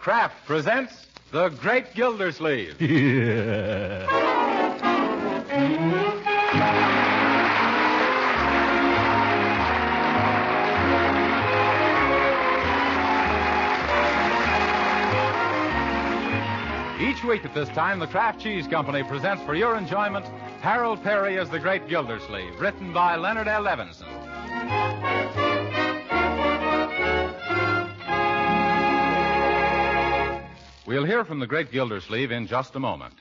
Kraft presents The Great Gildersleeve. Each week at this time, the Kraft Cheese Company presents for your enjoyment Harold Peary as The Great Gildersleeve, written by Leonard L. Levinson. We'll hear from the Great Gildersleeve in just a moment.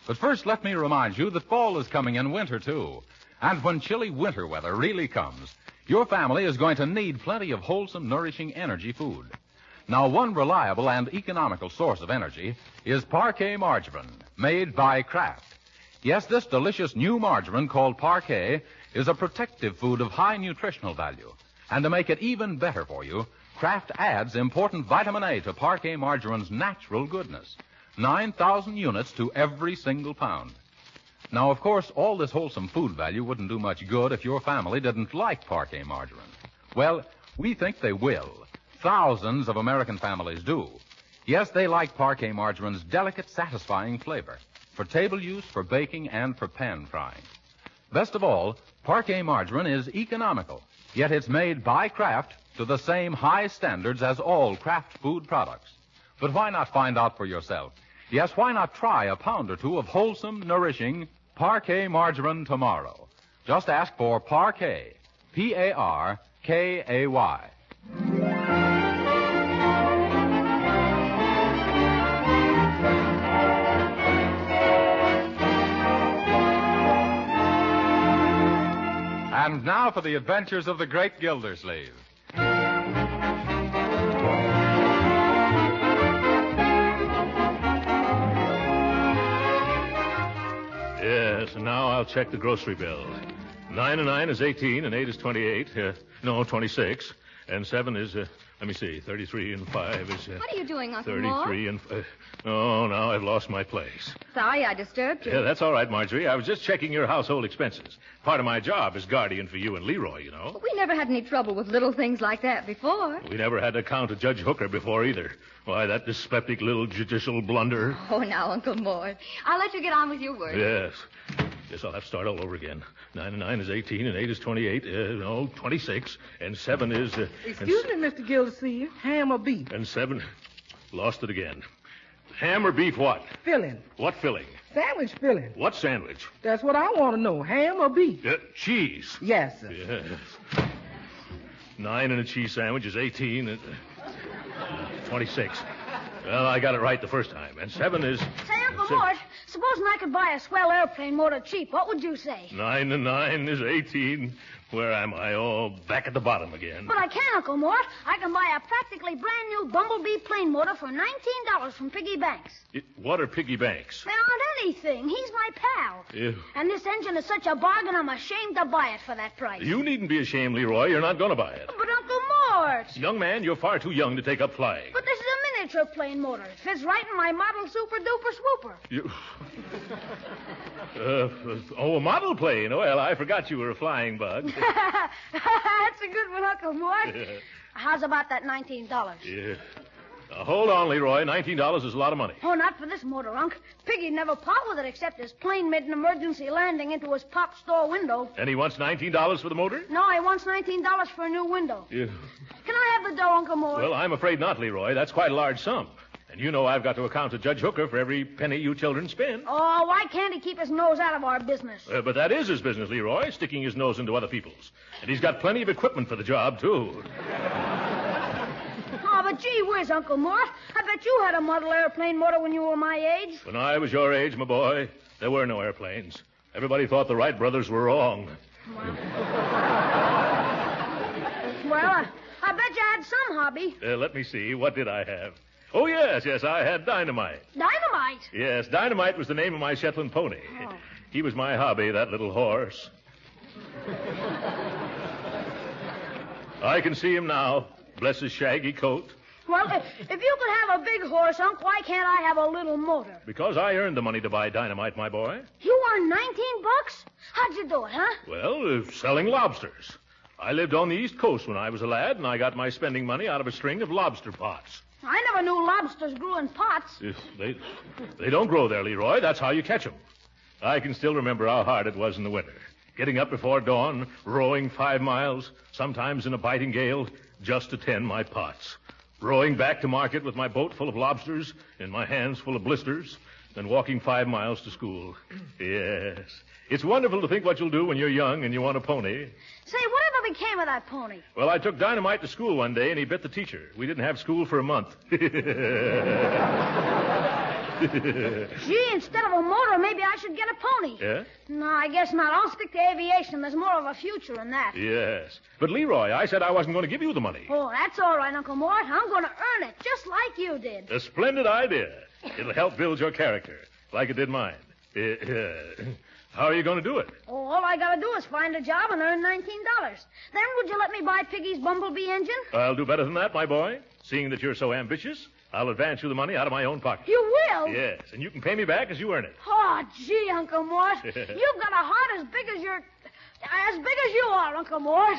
But first, let me remind you that fall is coming and winter, too. And when chilly winter weather really comes, your family is going to need plenty of wholesome, nourishing energy food. Now, one reliable and economical source of energy is Parquet margarine, made by Kraft. Yes, this delicious new margarine called Parquet is a protective food of high nutritional value. And to make it even better for you, Kraft adds important vitamin A to Parquet margarine's natural goodness. 9,000 units to every single pound. Now, of course, all this wholesome food value wouldn't do much good if your family didn't like Parquet margarine. Well, we think they will. Thousands of American families do. Yes, they like Parquet margarine's delicate, satisfying flavor for table use, for baking, and for pan frying. Best of all, Parquet margarine is economical, yet it's made by Kraft to the same high standards as all Kraft food products. But why not find out for yourself? Yes, why not try a pound or two of wholesome, nourishing Parquet margarine tomorrow? Just ask for Parquet, P-A-R-K-A-Y. And now for the adventures of the Great Gildersleeve. Yes, and now I'll check the grocery bill. 9 and 9 is 18, and 8 is 28. 26. And 7 is, 33 and 5 is... What are you doing, Uncle 33 and... now I've lost my place. Sorry I disturbed you. Yeah, that's all right, Marjorie. I was just checking your household expenses. Part of my job is guardian for you and Leroy, you know. But we never had any trouble with little things like that before. We never had to count a Judge Hooker before either. Why, that dyspeptic little judicial blunder. Oh, now, Uncle Mort. I'll let you get on with your work. Yes. Guess I'll have to start all over again. 9 and 9 is 18, and 8 is 28. 26. And 7 is... Excuse me, Mr. Gildersleeve. Ham or beef? And 7... Lost it again. Ham or beef what? Filling. What filling? Sandwich filling. What sandwich? That's what I want to know. Ham or beef? Cheese. Yes, sir. Yes. 9 and a cheese sandwich is 18 and... 26. Well, I got it right the first time. And 7 is... Say, Uncle Mort, supposing I could buy a swell airplane motor cheap, what would you say? 9 and 9 is 18. Where am I? Oh, back at the bottom again. But I can, Uncle Mort. I can buy a practically brand new Bumblebee plane motor for $19 from Piggy Banks. What are Piggy Banks? They aren't anything. He's my pal. Ew. And this engine is such a bargain, I'm ashamed to buy it for that price. You needn't be ashamed, Leroy. You're not going to buy it. But, Uncle Mort... Young man, you're far too young to take up flying. But this is a miniature plane motor. It fits right in my model super-duper swooper. You... a model plane. Well, I forgot you were a flying bug. That's a good one, Uncle Mort. Yeah. How's about that $19? Yeah. Now, hold on, Leroy. $19 is a lot of money. Oh, not for this motor, Unc. Piggy'd never part with it except his plane made an emergency landing into his pop store window. And he wants $19 for the motor? No, he wants $19 for a new window. Yeah. Can I have the dough, Uncle Mort? Well, I'm afraid not, Leroy. That's quite a large sum. And you know I've got to account to Judge Hooker for every penny you children spend. Oh, why can't he keep his nose out of our business? But that is his business, Leroy, sticking his nose into other people's. And he's got plenty of equipment for the job, too. Oh, but gee whiz, Uncle Mort. I bet you had a model airplane motor when you were my age. When I was your age, my boy, there were no airplanes. Everybody thought the Wright brothers were wrong. Well, I bet you had some hobby. Let me see. What did I have? Oh, yes, I had dynamite. Dynamite? Yes, Dynamite was the name of my Shetland pony. Oh. He was my hobby, that little horse. I can see him now. Bless his shaggy coat. Well, if you could have a big horse, Unc, why can't I have a little motor? Because I earned the money to buy Dynamite, my boy. You earned $19? How'd you do it, huh? Well, selling lobsters. I lived on the East Coast when I was a lad, and I got my spending money out of a string of lobster pots. I never knew lobsters grew in pots. They don't grow there, Leroy. That's how you catch them. I can still remember how hard it was in the winter. Getting up before dawn, rowing 5 miles, sometimes in a biting gale, just to tend my pots. Rowing back to market with my boat full of lobsters and my hands full of blisters, then walking 5 miles to school. Yes. It's wonderful to think what you'll do when you're young and you want a pony. Say, whatever became of that pony? Well, I took Dynamite to school one day and he bit the teacher. We didn't have school for a month. Gee, instead of a motor, maybe I should get a pony. Yeah? No, I guess not. I'll stick to aviation. There's more of a future in that. Yes. But, Leroy, I said I wasn't going to give you the money. Oh, that's all right, Uncle Mort. I'm going to earn it, just like you did. A splendid idea. It'll help build your character, like it did mine. How are you going to do it? Oh, all I got to do is find a job and earn $19. Then would you let me buy Piggy's Bumblebee engine? I'll do better than that, my boy. Seeing that you're so ambitious, I'll advance you the money out of my own pocket. You will? Yes, and you can pay me back as you earn it. Oh, gee, Uncle Mort. You've got a heart as big as you are, Uncle Mort.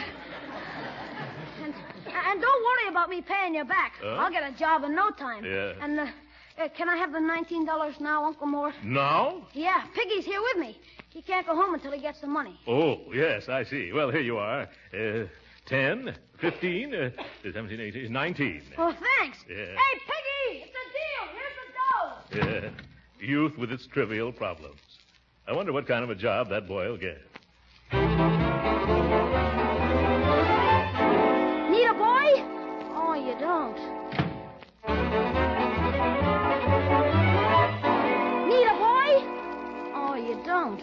And don't worry about me paying you back. I'll get a job in no time. Yeah. And can I have the $19 now, Uncle Mort? Now? Yeah, Piggy's here with me. He can't go home until he gets the money. Oh, yes, I see. Well, here you are. 10, 15, 17, 18, 19. Oh, thanks. Yeah. Hey, Piggy, it's a deal. Here's the dough. Yeah. Youth with its trivial problems. I wonder what kind of a job that boy will get. Need a boy? Oh, you don't. Need a boy? Oh, you don't.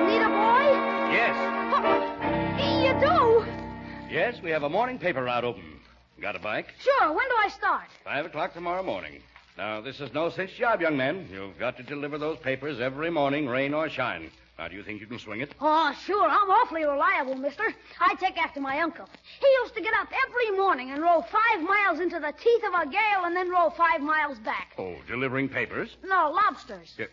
Need a boy? Yes. Oh, you do? Yes, we have a morning paper route open. Got a bike? Sure. When do I start? 5 o'clock tomorrow morning. Now, this is no cinch job, young man. You've got to deliver those papers every morning, rain or shine. Now, do you think you can swing it? Oh, sure. I'm awfully reliable, mister. I take after my uncle. He used to get up every morning and row 5 miles into the teeth of a gale and then row 5 miles back. Oh, delivering papers? No, lobsters. Yeah.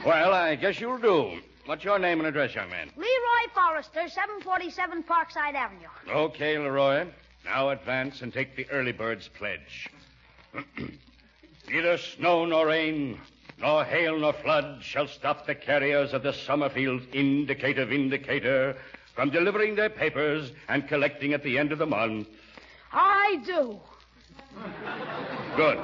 Well, I guess you'll do. What's your name and address, young man? Leroy Forrester, 747 Parkside Avenue. Okay, Leroy. Now advance and take the early bird's pledge. Neither snow nor rain, nor hail nor flood shall stop the carriers of the Summerfield Indicator from delivering their papers and collecting at the end of the month. I do. Good.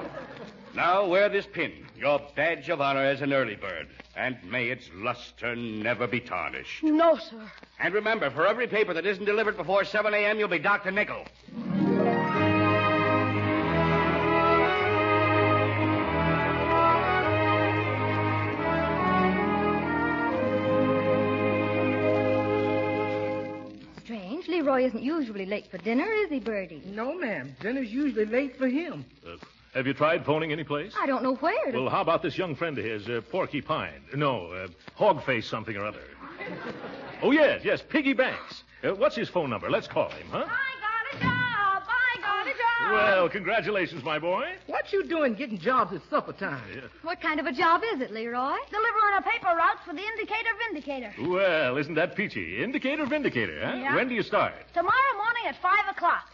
Now wear this pin, your badge of honor as an early bird, and may its luster never be tarnished. No, sir. And remember, for every paper that isn't delivered before 7 a.m., you'll be docked a nickel. Strange. Leroy isn't usually late for dinner, is he, Bertie? No, ma'am. Dinner's usually late for him. Have you tried phoning any place? I don't know where to... Well, how about this young friend of his, Porky Pine? No, Hogface something or other. Oh, yes, Piggy Banks. What's his phone number? Let's call him, huh? I got a job. Well, congratulations, my boy. What you doing getting jobs at supper time? What kind of a job is it, Leroy? Delivering a paper route for the Indicator. Well, isn't that peachy? Indicator, huh? Yeah. When do you start? Tomorrow morning at 5 o'clock.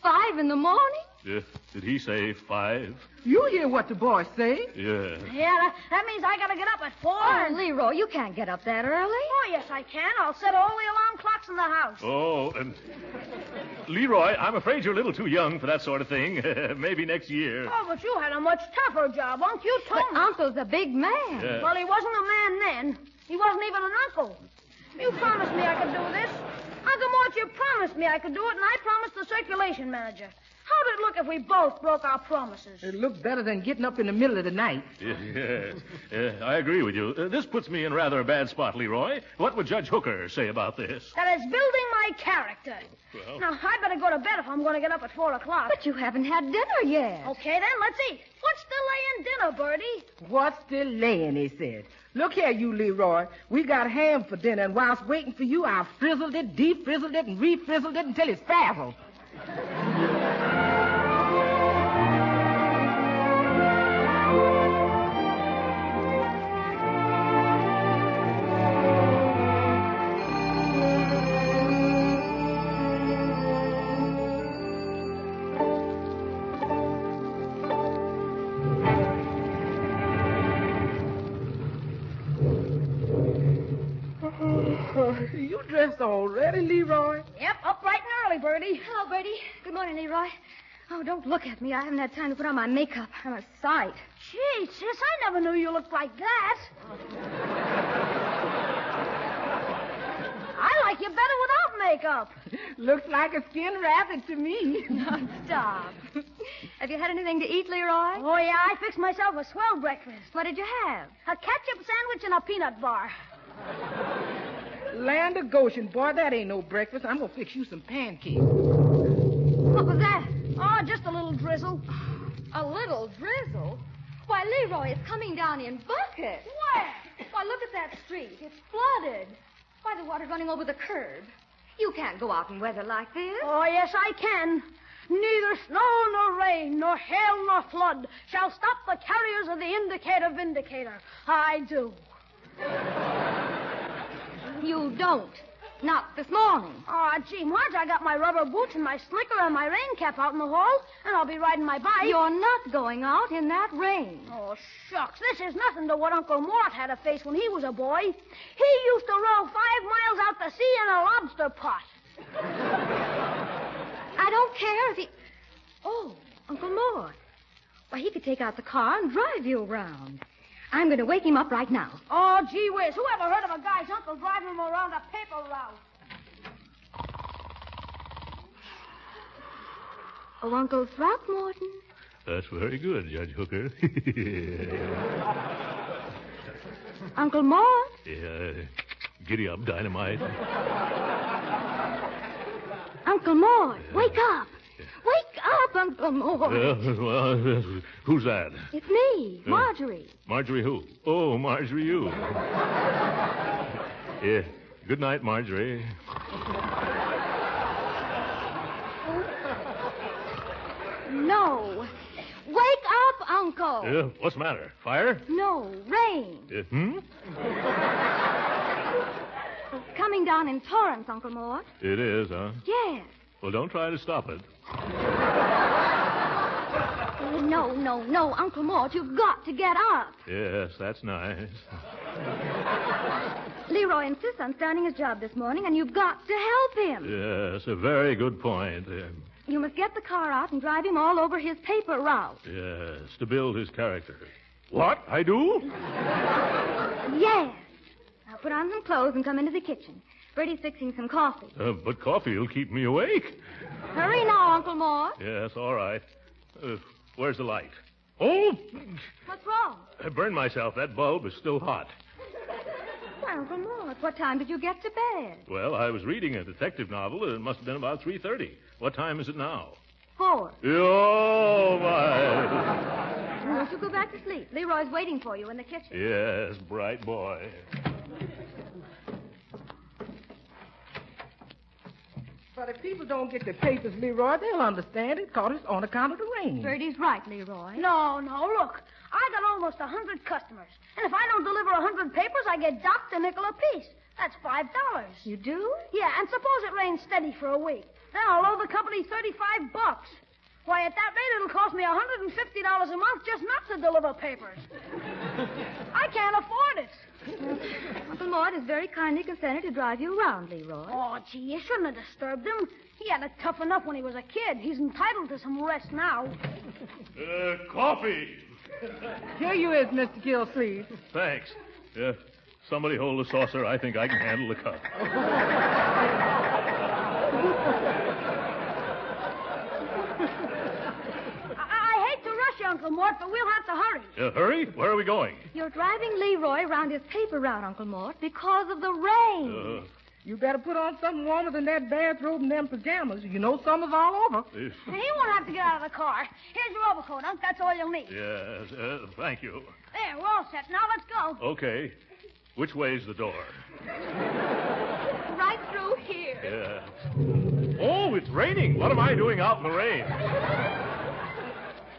5 in the morning? Did he say 5? You hear what the boy say? Yeah. Yeah, that means I gotta get up at 4. Oh, Leroy, you can't get up that early. Oh, yes, I can. I'll set all the alarm clocks in the house. Oh, and Leroy, I'm afraid you're a little too young for that sort of thing. Maybe next year. Oh, but you had a much tougher job, Unc. You told But me. Uncle's a big man. Yeah. Well, he wasn't a man then. He wasn't even an uncle. You promised me I could do this. Uncle Mort, you promised me I could do it, and I promised the circulation manager. How'd it look if we both broke our promises? It looked better than getting up in the middle of the night. Yes, I agree with you. This puts me in rather a bad spot, Leroy. What would Judge Hooker say about this? That it's building my character. Well... Now, I better go to bed if I'm going to get up at 4 o'clock. But you haven't had dinner yet. Okay, then, let's eat. What's delaying dinner, Bertie? What's delaying, he said. Look here, you, Leroy. We got ham for dinner, and whilst waiting for you, I frizzled it, defrizzled it, and refrizzled it until it's frazzled. You dressed already, Leroy? Yep, up bright and early, Bertie. Hello, Bertie. Good morning, Leroy. Oh, don't look at me. I haven't had time to put on my makeup. I'm a sight. Gee, sis, I never knew you looked like that. I like you better without makeup. Looks like a skinned rabbit to me. Stop. Have you had anything to eat, Leroy? Oh, yeah, I fixed myself a swell breakfast. What did you have? A ketchup sandwich and a peanut bar. Land of Goshen, boy, that ain't no breakfast. I'm gonna fix you some pancakes. What was that? Oh, just a little drizzle. A little drizzle? Why, Leroy, it's coming down in buckets. Where? Why, look at that street. It's flooded. Why, the water's running over the curb. You can't go out in weather like this. Oh, yes, I can. Neither snow nor rain, nor hail nor flood shall stop the carriers of the indicator vindicator. I do. You don't. Not this morning. Oh, gee, Marge, I got my rubber boots and my slicker and my rain cap out in the hall, and I'll be riding my bike. You're not going out in that rain. Oh, shucks. This is nothing to what Uncle Mort had to face when he was a boy. He used to row 5 miles out to sea in a lobster pot. I don't care if he... Oh, Uncle Mort. Why, he could take out the car and drive you around. I'm going to wake him up right now. Oh, gee whiz. Who ever heard of a guy's uncle driving him around a paper route? Oh, Uncle Throckmorton. That's very good, Judge Hooker. Uncle Mort. Yeah, giddy up, Dynamite. Uncle Mort, wake up. Wake up, Uncle Mort. Well, who's that? It's me, Marjorie. Marjorie who? Oh, Marjorie you. Yeah. Good night, Marjorie. No. Wake up, Uncle. What's the matter? Fire? No, rain. It's coming down in torrents, Uncle Mort. It is, huh? Yes. Well, don't try to stop it. No, Uncle Mort, you've got to get up. Yes, that's nice. Leroy insists on starting his job this morning, and you've got to help him. Yes, a very good point. You must get the car out and drive him all over his paper route. Yes, to build his character. What? I do? Yes. Now put on some clothes and come into the kitchen. Bertie's fixing some coffee. But coffee will keep me awake. Hurry now, Uncle Mort. Yes, all right. Where's the light? Oh! What's wrong? I burned myself. That bulb is still hot. Why, Uncle Mort, what time did you get to bed? Well, I was reading a detective novel. It must have been about 3:30. What time is it now? 4. Oh, my. Won't you go back to sleep? Leroy's waiting for you in the kitchen. Yes, bright boy. But if people don't get their papers, Leroy, they'll understand it, because it's on account of the rain. Bertie's right, Leroy. No, look. I got almost 100 customers. And if I don't deliver 100 papers, I get docked a nickel apiece. That's $5. You do? Yeah, and suppose it rains steady for a week. Then I'll owe the company $35. Why, at that rate, it'll cost me $150 a month just not to deliver papers. I can't afford it. Uncle Mort has very kindly consented to drive you around, Leroy. Oh, gee, you shouldn't have disturbed him. He had it tough enough when he was a kid. He's entitled to some rest now. Coffee. Here you is, Mr. Gildersleeve. Thanks. Somebody hold the saucer. I think I can handle the cup. I hate to rush you, Uncle Mort, but we'll have to hurry. Hurry? Where are we going? You're driving Leroy around his paper route, Uncle Mort, because of the rain. You better put on something warmer than that bathrobe and them pajamas. You know summer's all over. He won't have to get out of the car. Here's your overcoat, Unc. That's all you'll need. Yes, thank you. There, we're all set. Now let's go. Okay. Which way's the door? Right through here. Yes. Oh, it's raining. What am I doing out in the rain?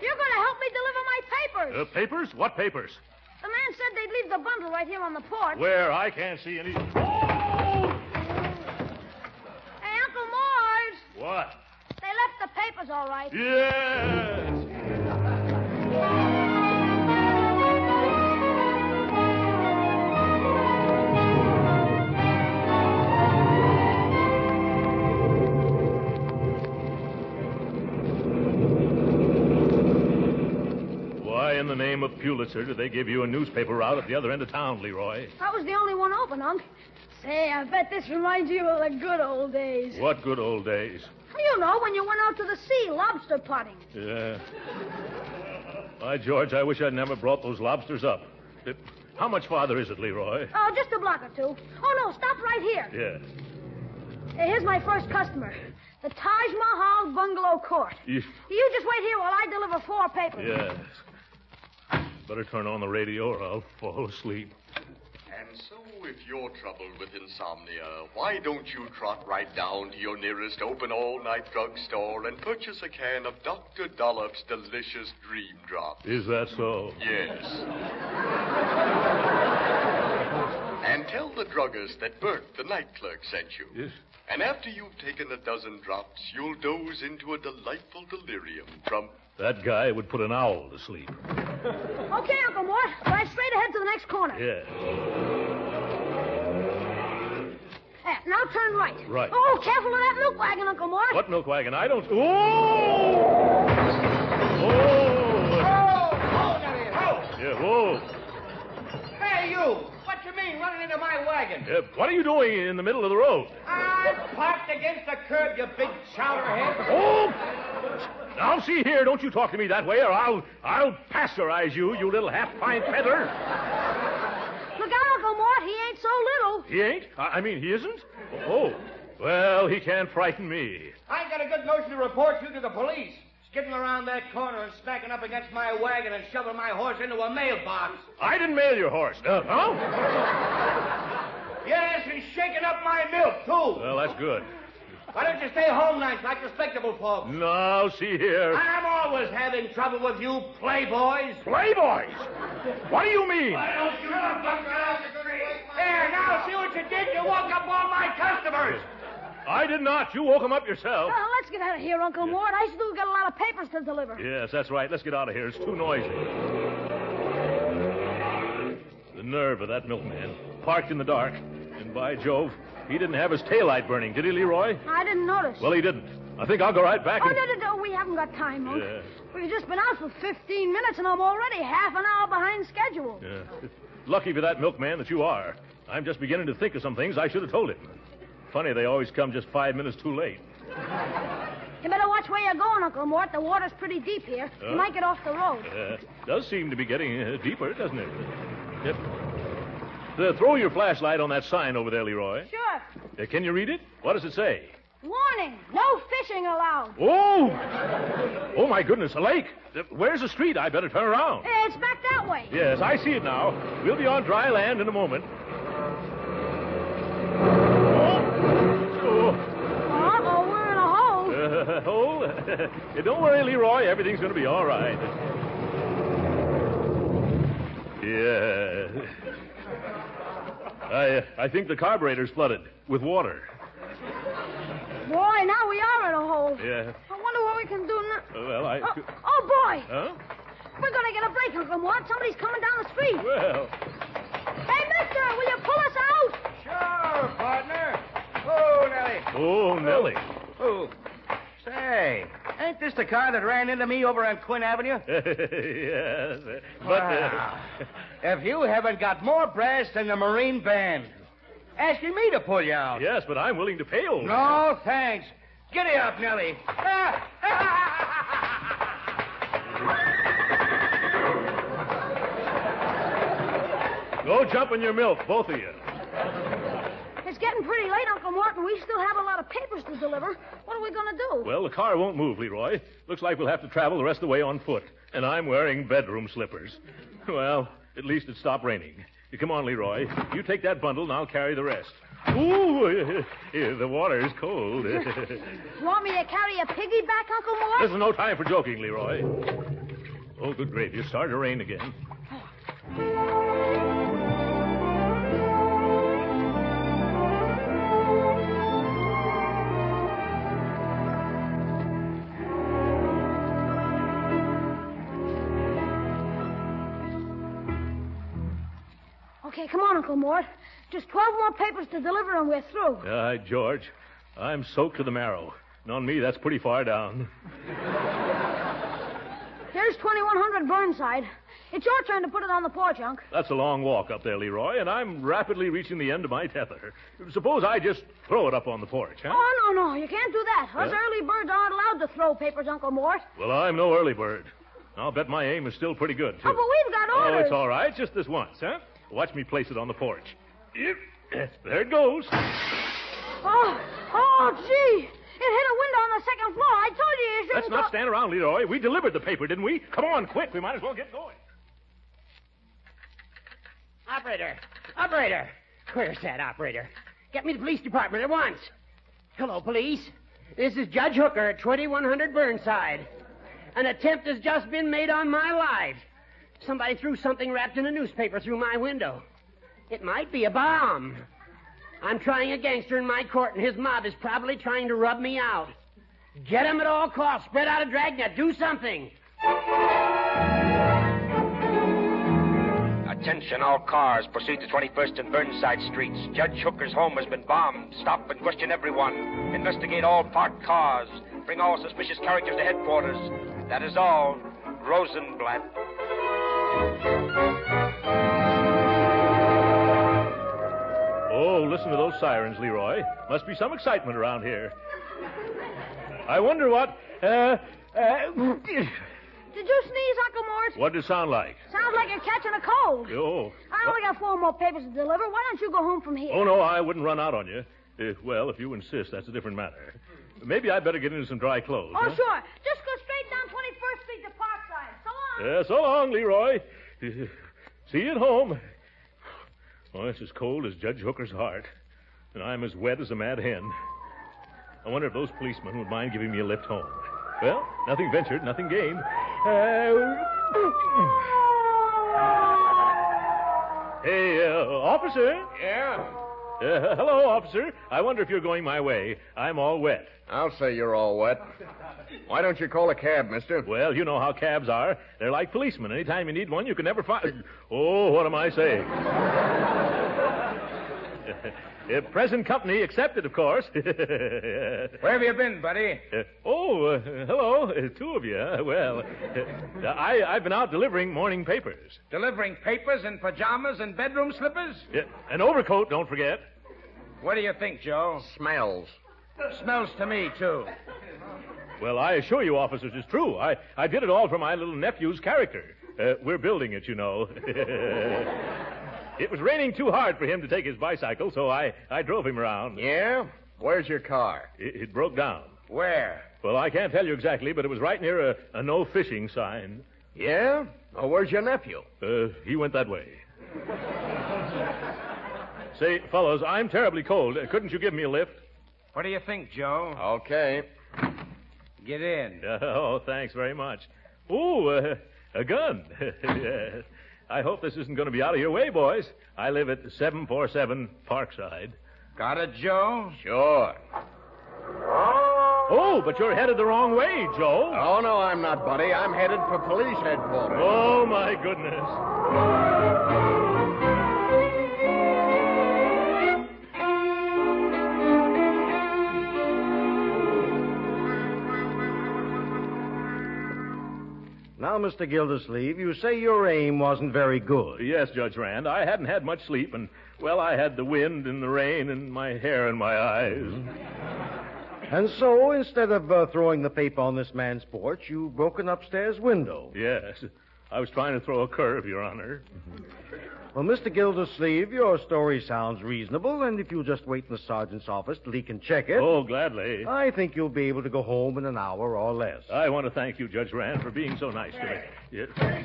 You're going to help me deliver my papers. Papers? What papers? The man said they'd leave the bundle right here on the porch. Where? I can't see any. Oh! Hey, Uncle Mort. What? They left the papers all right. Yes! the name of Pulitzer did they give you a newspaper route at the other end of town, Leroy? That was the only one open, Unc. Say, I bet this reminds you of the good old days. What good old days? You know, when you went out to the sea lobster potting. Yeah. Why, George, I wish I'd never brought those lobsters up. How much farther is it, Leroy? Oh, just a block or two. Oh, no, stop right here. Yeah. Hey, here's my first customer. The Taj Mahal Bungalow Court. You just wait here while I deliver 4 papers. Yes. Better turn on the radio or I'll fall asleep. And so, if you're troubled with insomnia, why don't you trot right down to your nearest open all-night drugstore and purchase a can of Dr. Dollop's delicious Dream Drops? Is that so? Yes. And tell the druggist that Bert, the night clerk, sent you. Yes. And after you've taken a dozen drops, you'll doze into a delightful delirium from... That guy would put an owl to sleep. Okay, Uncle Mort. Right straight ahead to the next corner. Yeah. Now turn right. Right. Oh, careful of that milk wagon, Uncle Mort. What milk wagon? I don't... Oh! Ho, Nellie, ho! Yeah, whoa. Hey, you! What you mean, running into my wagon? What are you doing in the middle of the road? I'm parked against the curb, you big chowderhead. Oh! Now, see here, don't you talk to me that way, or I'll pasteurize you, you little half-pint feather. Look out, Uncle Mort. He ain't so little. He ain't? I mean, he isn't? Oh, well, he can't frighten me. I got a good notion to report you to the police. Skidding around that corner and smacking up against my wagon and shoving my horse into a mailbox. I didn't mail your horse. Huh? Yes, and shaking up my milk, too. Well, that's good. Why don't you stay home nights like respectable folks? Now, see here. I'm always having trouble with you playboys. Playboys? What do you mean? Why don't you bunk out the street? There, now see what you did. You woke up all my customers. I did not. You woke him up yourself. Let's get out of here, Uncle Mort. I still got a lot of papers to deliver. Yes, that's right. Let's get out of here. It's too noisy. The nerve of that milkman. Parked in the dark. And by Jove, he didn't have his taillight burning, did he, Leroy? I didn't notice. Well, he didn't. I think I'll go right back and... No. We haven't got time, Unc. Yeah. We've just been out for 15 minutes, and I'm already half an hour behind schedule. Yeah. Lucky for that milkman that you are. I'm just beginning to think of some things I should have told him. Funny, they always come just 5 minutes too late. You better watch where you're going, Uncle Mort. The water's pretty deep here. You might get off the road. Does seem to be getting deeper, doesn't it? Yep. Throw your flashlight on that sign over there, Leroy. Sure. Can you read it? What does it say? Warning, no fishing allowed. Oh, my goodness, a lake. Where's the street? I better turn around. It's back that way. Yes, I see it now. We'll be on dry land in a moment. Uh-oh, we're in a hole. Hole? Don't worry, Leroy. Everything's going to be all right. Yeah. I think the carburetor's flooded with water. Boy, now we are in a hole. Yeah. I wonder what we can do now. Well, Oh, boy. Huh? We're going to get a break, Uncle Mort. Somebody's coming down the street. Well... Hey, mister, will you pull us out? Sure, partner. Oh, Nellie. Oh, Nellie. Oh. Say, ain't this the car that ran into me over on Quinn Avenue? Yes. But... Wow. If you haven't got more brass than the Marine Band. Asking me to pull you out. Yes, but I'm willing to pay, old man. No, thanks. Giddy up, Nellie. Go jump in your milk, both of you. It's getting pretty late, Uncle Mort, and we still have a lot of papers to deliver. What are we going to do? Well, the car won't move, Leroy. Looks like we'll have to travel the rest of the way on foot. And I'm wearing bedroom slippers. Well, at least it stopped raining. Come on, Leroy. You take that bundle, and I'll carry the rest. Ooh, the water's cold. You want me to carry a piggyback, Uncle Mort? There's no time for joking, Leroy. Oh, good gravy. It's started to rain again. Okay, come on, Uncle Mort. Just 12 more papers to deliver and we're through. George, I'm soaked to the marrow. And on me, that's pretty far down. Here's 2100 Burnside. It's your turn to put it on the porch, Unc. That's a long walk up there, Leroy, and I'm rapidly reaching the end of my tether. Suppose I just throw it up on the porch, huh? Oh, no. You can't do that. Us early birds aren't allowed to throw papers, Uncle Mort. Well, I'm no early bird. I'll bet my aim is still pretty good, too. Oh, but we've got orders. Oh, it's all right. Just this once, huh? Watch me place it on the porch. Yep. There it goes. Oh, gee. It hit a window on the second floor. I told you shouldn't... Let's not stand around, Leroy. We delivered the paper, didn't we? Come on, quick. We might as well get going. Operator. Where's that operator? Get me to the police department at once. Hello, police. This is Judge Hooker at 2100 Burnside. An attempt has just been made on my life. Somebody threw something wrapped in a newspaper through my window. It might be a bomb. I'm trying a gangster in my court, and his mob is probably trying to rub me out. Get him at all costs. Spread out a dragnet. Do something. Attention, all cars. Proceed to 21st and Burnside Streets. Judge Hooker's home has been bombed. Stop and question everyone. Investigate all parked cars. Bring all suspicious characters to headquarters. That is all. Rosenblatt. Oh, listen to those sirens, Leroy. Must be some excitement around here. I wonder what... Did you sneeze, Uncle Mort? What did it sound like? Sounds like you're catching a cold. Oh. I only got 4 more papers to deliver. Why don't you go home from here? Oh, no, I wouldn't run out on you. Well, if you insist, that's a different matter. Maybe I'd better get into some dry clothes. Oh, huh? sure. Just go straight down 21st Street to Parkside. So long. So long, Leroy. See you at home. Oh, it's as cold as Judge Hooker's heart, and I'm as wet as a mad hen. I wonder if those policemen would mind giving me a lift home. Well, nothing ventured, nothing gained. Hey, officer. Yeah? Hello, officer. I wonder if you're going my way. I'm all wet. I'll say you're all wet. Why don't you call a cab, mister? Well, you know how cabs are. They're like policemen. Anytime you need one, you can never find... Oh, what am I saying? Present company accepted, of course. Where have you been, buddy? Hello. 2 of you. Well, I've been out delivering morning papers. Delivering papers in pajamas and bedroom slippers? An overcoat, don't forget. What do you think, Joe? Smells. Smells to me, too. Well, I assure you, officers, it's true. I did it all for my little nephew's character. We're building it, you know. It was raining too hard for him to take his bicycle, so I drove him around. Yeah? Where's your car? It broke down. Where? Well, I can't tell you exactly, but it was right near a no fishing sign. Yeah? Oh, where's your nephew? He went that way. Say, fellows, I'm terribly cold. Couldn't you give me a lift? What do you think, Joe? Okay. Get in. Oh, thanks very much. Ooh, a gun. I hope this isn't going to be out of your way, boys. I live at 747 Parkside. Got it, Joe? Sure. Oh, but you're headed the wrong way, Joe. Oh, no, I'm not, buddy. I'm headed for police headquarters. Oh, my goodness. Now, Mr. Gildersleeve, you say your aim wasn't very good. Yes, Judge Rand. I hadn't had much sleep, and, well, I had the wind and the rain and my hair in my eyes. Mm-hmm. And so, instead of throwing the paper on this man's porch, you broke an upstairs window. Yes. I was trying to throw a curve, Your Honor. Mm-hmm. Well, Mr. Gildersleeve, your story sounds reasonable, and if you'll just wait in the sergeant's office till he can check it... Oh, gladly. I think you'll be able to go home in an hour or less. I want to thank you, Judge Rand, for being so nice to me. Yes. I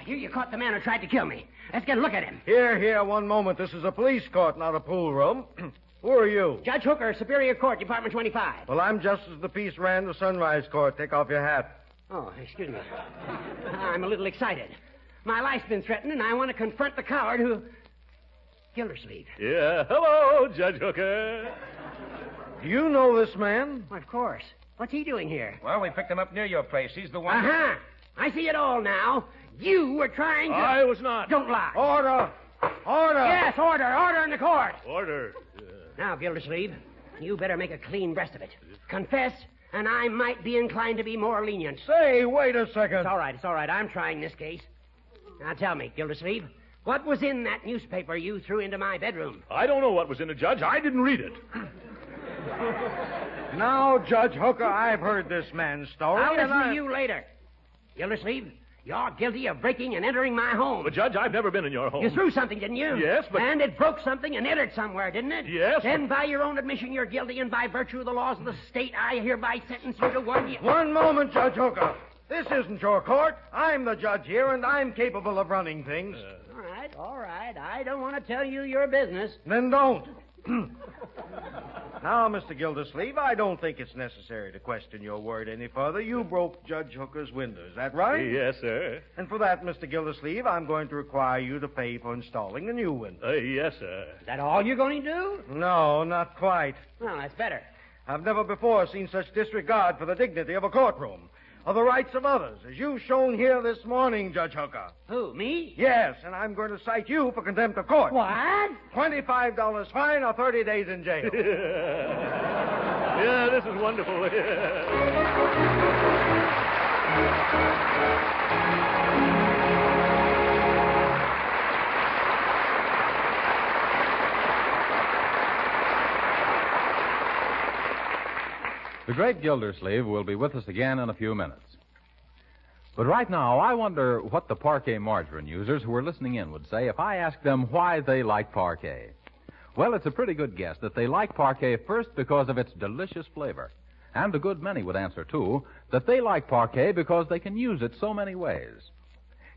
hear you caught the man who tried to kill me. Let's get a look at him. Here, one moment. This is a police court, not a pool room. Who are you? Judge Hooker, Superior Court, Department 25. Well, I'm Justice of the Peace Rand of Sunrise Court. Take off your hat. Oh, excuse me. I'm a little excited. My life's been threatened, and I want to confront the coward who... Gildersleeve. Yeah. Hello, Judge Hooker. Do you know this man? Well, of course. What's he doing here? Well, we picked him up near your place. He's the one... Uh-huh. I see it all now. You were trying to... I was not. Don't lie. Order! Order! Yes, order. Order in the court. Order. Now, Gildersleeve, you better make a clean breast of it. Confess, and I might be inclined to be more lenient. Say, wait a second. It's all right. I'm trying this case. Now tell me, Gildersleeve, what was in that newspaper you threw into my bedroom? I don't know what was in it, Judge. I didn't read it. Now, Judge Hooker, I've heard this man's story. I'll listen to you later. Gildersleeve, you're guilty of breaking and entering my home. But, Judge, I've never been in your home. You threw something, didn't you? Yes, but... And it broke something and entered somewhere, didn't it? Yes, Then by your own admission, you're guilty, and by virtue of the laws of the state, I hereby sentence you to 1 year. One moment, Judge Hooker. This isn't your court. I'm the judge here, and I'm capable of running things. All right. I don't want to tell you your business. Then don't. Now, Mr. Gildersleeve, I don't think it's necessary to question your word any further. You broke Judge Hooker's window. Is that right? Yes, sir. And for that, Mr. Gildersleeve, I'm going to require you to pay for installing a new window. Yes, sir. Is that all you're going to do? No, not quite. Well, that's better. I've never before seen such disregard for the dignity of a courtroom, of the rights of others, as you've shown here this morning, Judge Hooker. Who, me? Yes, and I'm going to cite you for contempt of court. What? $25 fine or 30 days in jail. Yeah, this is wonderful. The great Gildersleeve will be with us again in a few minutes. But right now, I wonder what the parquet margarine users who are listening in would say if I asked them why they like parquet. Well, it's a pretty good guess that they like parquet first because of its delicious flavor. And a good many would answer, too, that they like parquet because they can use it so many ways.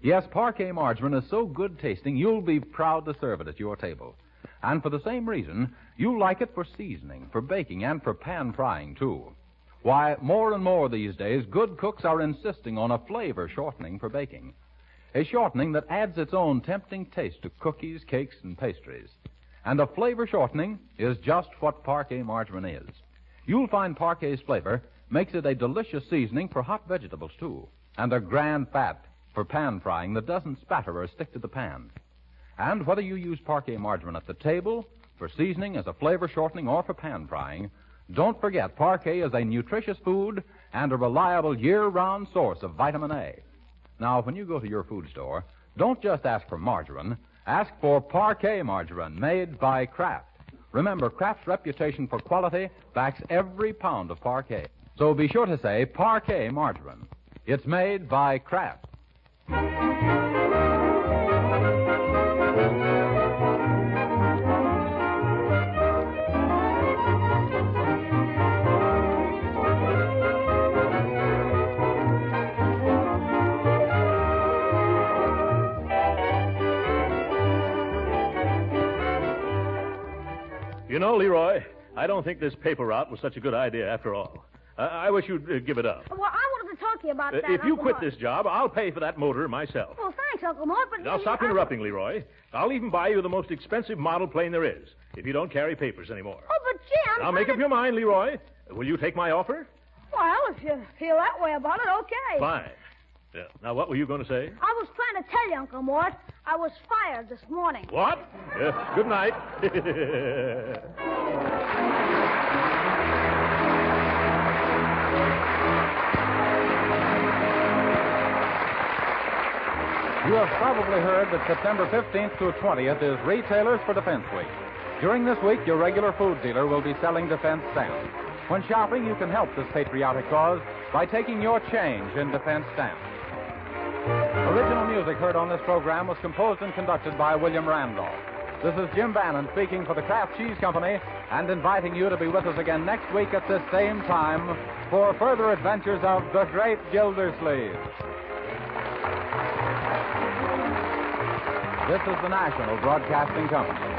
Yes, parquet margarine is so good tasting, you'll be proud to serve it at your table. And for the same reason, you like it for seasoning, for baking, and for pan frying, too. Why, more and more these days, good cooks are insisting on a flavor shortening for baking. A shortening that adds its own tempting taste to cookies, cakes, and pastries. And a flavor shortening is just what parquet margarine is. You'll find parquet's flavor makes it a delicious seasoning for hot vegetables, too, and a grand fat for pan frying that doesn't spatter or stick to the pan. And whether you use parquet margarine at the table, for seasoning, as a flavor shortening, or for pan frying, don't forget parquet is a nutritious food and a reliable year-round source of vitamin A. Now, when you go to your food store, don't just ask for margarine. Ask for parquet margarine made by Kraft. Remember, Kraft's reputation for quality backs every pound of parquet. So be sure to say parquet margarine. It's made by Kraft. You know, Leroy, I don't think this paper route was such a good idea after all. I wish you'd give it up. Well, I wanted to talk to you about that, If you Uncle quit Mort. this job, I'll pay for that motor myself. Well, thanks, Uncle Mort, but... Now, stop interrupting, Leroy. I'll even buy you the most expensive model plane there is, if you don't carry papers anymore. Oh, but, Jim... Now, make up your mind, Leroy. Will you take my offer? Well, if you feel that way about it, okay. Fine. Yeah. Now, what were you going to say? I was trying to tell you, Uncle Mort, I was fired this morning. What? Good night. You have probably heard that September 15th through 20th is Retailers for Defense Week. During this week, your regular food dealer will be selling defense stamps. When shopping, you can help this patriotic cause by taking your change in defense stamps. Original music heard on this program was composed and conducted by William Randolph. This is Jim Bannon speaking for the Kraft Cheese Company and inviting you to be with us again next week at this same time for further adventures of the Great Gildersleeve. This is the National Broadcasting Company.